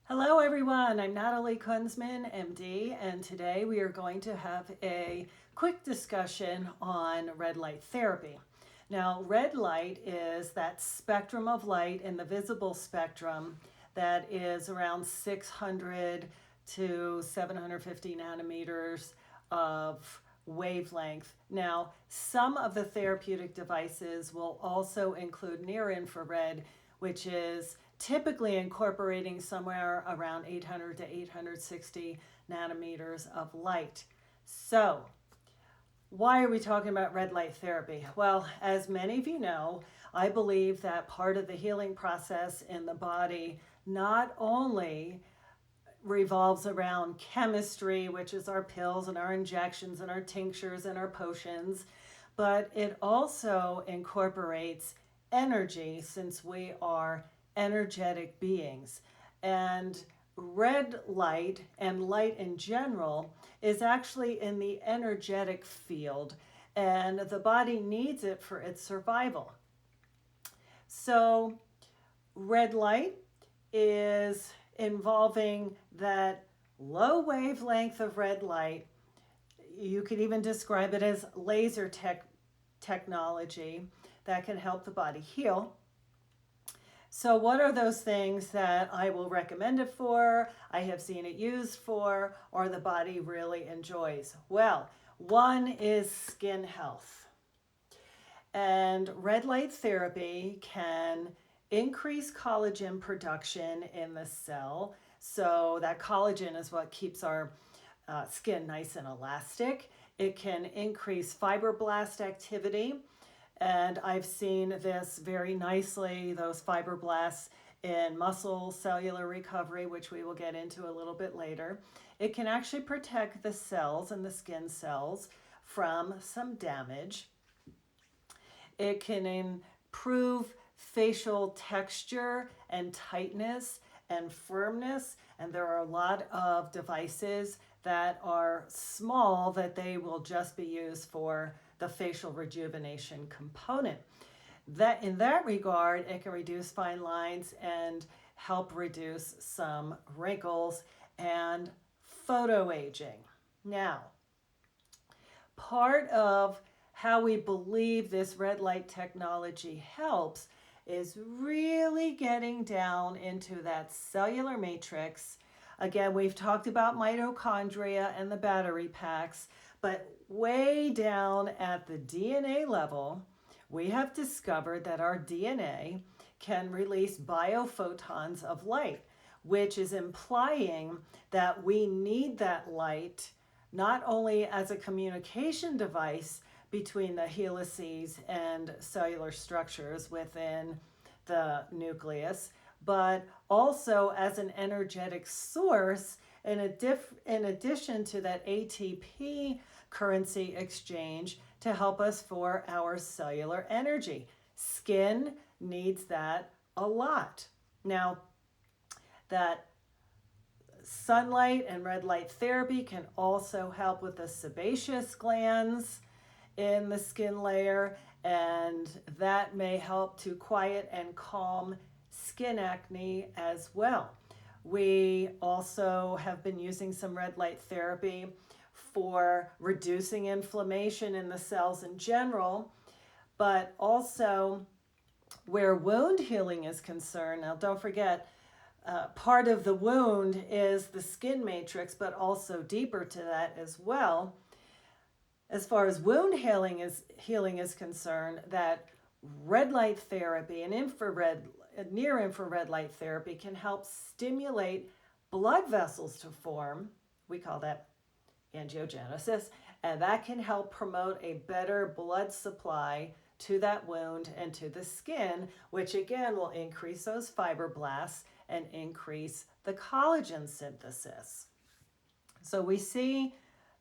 Hello everyone, I'm Natalie Kunsman, MD, and today we are going to have a quick discussion on red light therapy. Now, red light is that spectrum of light in the visible spectrum that is around 600 to 750 nanometers of wavelength. Now, some of the therapeutic devices will also include near infrared, which is typically incorporating somewhere around 800 to 860 nanometers of light. So, why are we talking about red light therapy? Well, as many of you know, I believe that part of the healing process in the body not only revolves around chemistry, which is our pills and our injections and our tinctures and our potions, but it also incorporates energy since we are energetic beings. And red light and light in general is actually in the energetic field, and the body needs it for its survival. So, red light is involving that low wavelength of red light. You could even describe it as laser technology that can help the body heal. So what are those things that I will recommend it for, I have seen it used for, or the body really enjoys? Well, one is skin health. And red light therapy can increase collagen production in the cell. So that collagen is what keeps our skin nice and elastic. It can increase fibroblast activity. And I've seen this very nicely, those fibroblasts in muscle cellular recovery, which we will get into a little bit later. It can actually protect the cells and the skin cells from some damage. It can improve facial texture and tightness and firmness. And there are a lot of devices that are small that they will just be used for the facial rejuvenation component. That in that regard, it can reduce fine lines and help reduce some wrinkles and photo aging. Now, part of how we believe this red light technology helps is really getting down into that cellular matrix. Again, we've talked about mitochondria and the battery packs, but way down at the DNA level, we have discovered that our DNA can release biophotons of light, which is implying that we need that light not only as a communication device between the helices and cellular structures within the nucleus, but also as an energetic source in addition to that ATP currency exchange to help us for our cellular energy. Skin needs that a lot. Now, that sunlight and red light therapy can also help with the sebaceous glands in the skin layer, and that may help to quiet and calm skin acne as well. We also have been using some red light therapy for reducing inflammation in the cells in general, but also where wound healing is concerned. Now, don't forget, part of the wound is the skin matrix, but also deeper to that as well. As far as wound healing is concerned, that red light therapy and near infrared light therapy can help stimulate blood vessels to form. We call that angiogenesis, and that can help promote a better blood supply to that wound and to the skin, which again will increase those fibroblasts and increase the collagen synthesis. So we see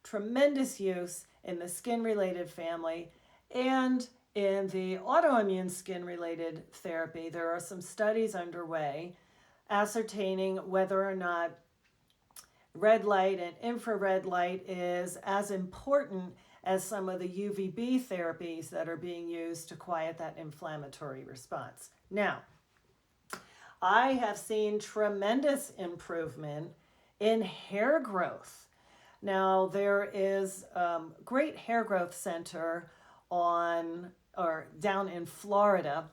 tremendous use in the skin-related family, and in the autoimmune skin-related therapy, there are some studies underway ascertaining whether or not red light and infrared light is as important as some of the UVB therapies that are being used to quiet that inflammatory response. Now, I have seen tremendous improvement in hair growth. Now, there is great hair growth center on or down in Florida,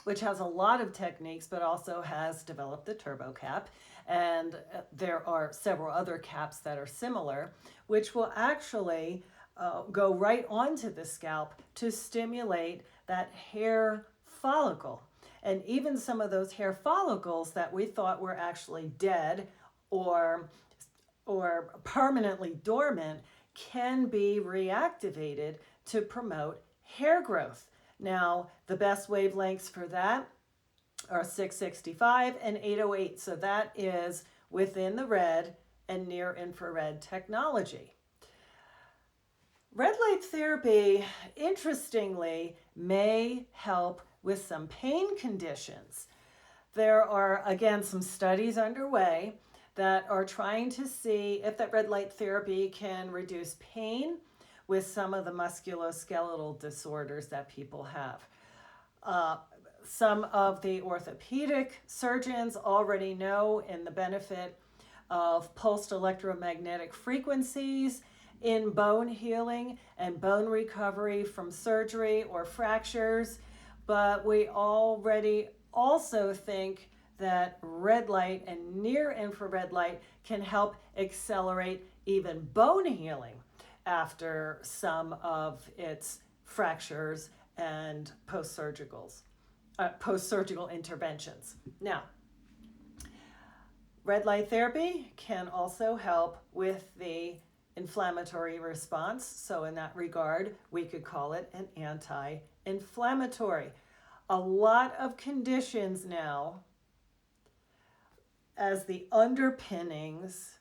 which has a lot of techniques, but also has developed the turbo cap. And there are several other caps that are similar, which will actually go right onto the scalp to stimulate that hair follicle. And even some of those hair follicles that we thought were actually dead or permanently dormant can be reactivated to promote hair growth. Now, the best wavelengths for that are 665 and 808. So that is within the red and near infrared technology. Red light therapy, interestingly, may help with some pain conditions. There are, again, some studies underway that are trying to see if that red light therapy can reduce pain with some of the musculoskeletal disorders that people have. Some of the orthopedic surgeons already know in the benefit of pulsed electromagnetic frequencies in bone healing and bone recovery from surgery or fractures, but we already also think that red light and near infrared light can help accelerate even bone healing after some of its fractures and post-surgical interventions. Now, red light therapy can also help with the inflammatory response. So in that regard, we could call it an anti-inflammatory. A lot of conditions now, as the underpinnings,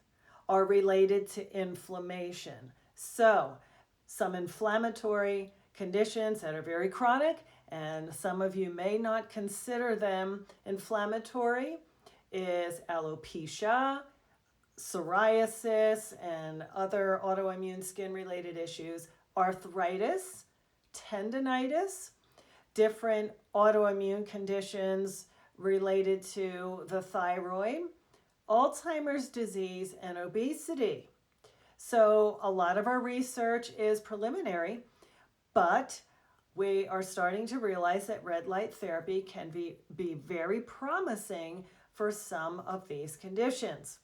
are related to inflammation. So some inflammatory conditions that are very chronic, and some of you may not consider them inflammatory, is alopecia, psoriasis, and other autoimmune skin-related issues, arthritis, tendinitis, different autoimmune conditions related to the thyroid, Alzheimer's disease, and obesity. So a lot of our research is preliminary, but we are starting to realize that red light therapy can be very promising for some of these conditions.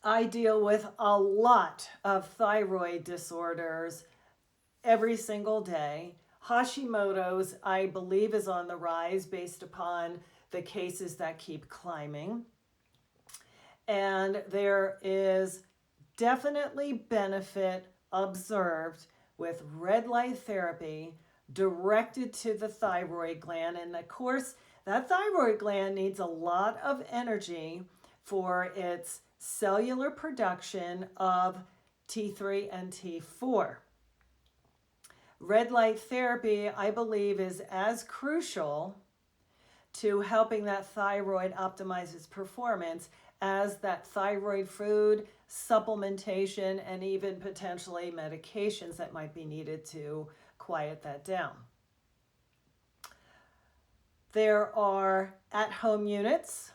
I deal with a lot of thyroid disorders every single day. Hashimoto's, I believe, is on the rise based upon the cases that keep climbing. And there is definitely benefit observed with red light therapy directed to the thyroid gland. And of course, that thyroid gland needs a lot of energy for its cellular production of T3 and T4. Red light therapy, I believe, is as crucial to helping that thyroid optimize its performance as that thyroid food, supplementation, and even potentially medications that might be needed to quiet that down. There are at-home units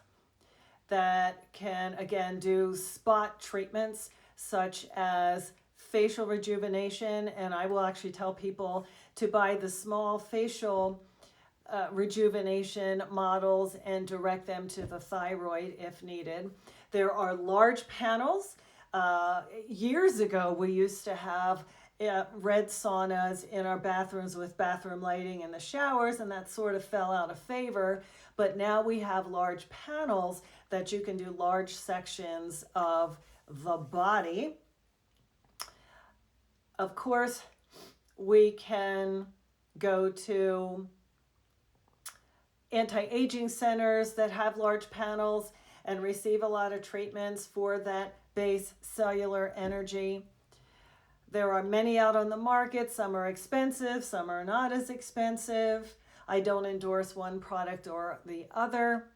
that can, again, do spot treatments such as facial rejuvenation, and I will actually tell people to buy the small facial rejuvenation models and direct them to the thyroid if needed. There are large panels. Years ago, we used to have red saunas in our bathrooms with bathroom lighting in the showers, and that sort of fell out of favor. But now we have large panels that you can do large sections of the body. Of course, we can go to anti-aging centers that have large panels and receive a lot of treatments for that base cellular energy. There are many out on the market. Some are expensive, some are not as expensive. I don't endorse one product or the other,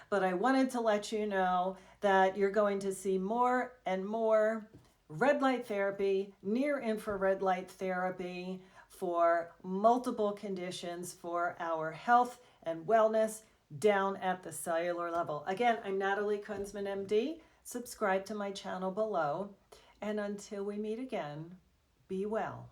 but I wanted to let you know that you're going to see more and more red light therapy, near infrared light therapy for multiple conditions for our health and wellness down at the cellular level. Again, I'm Natalie Kunsman, MD. Subscribe to my channel below. And until we meet again, be well.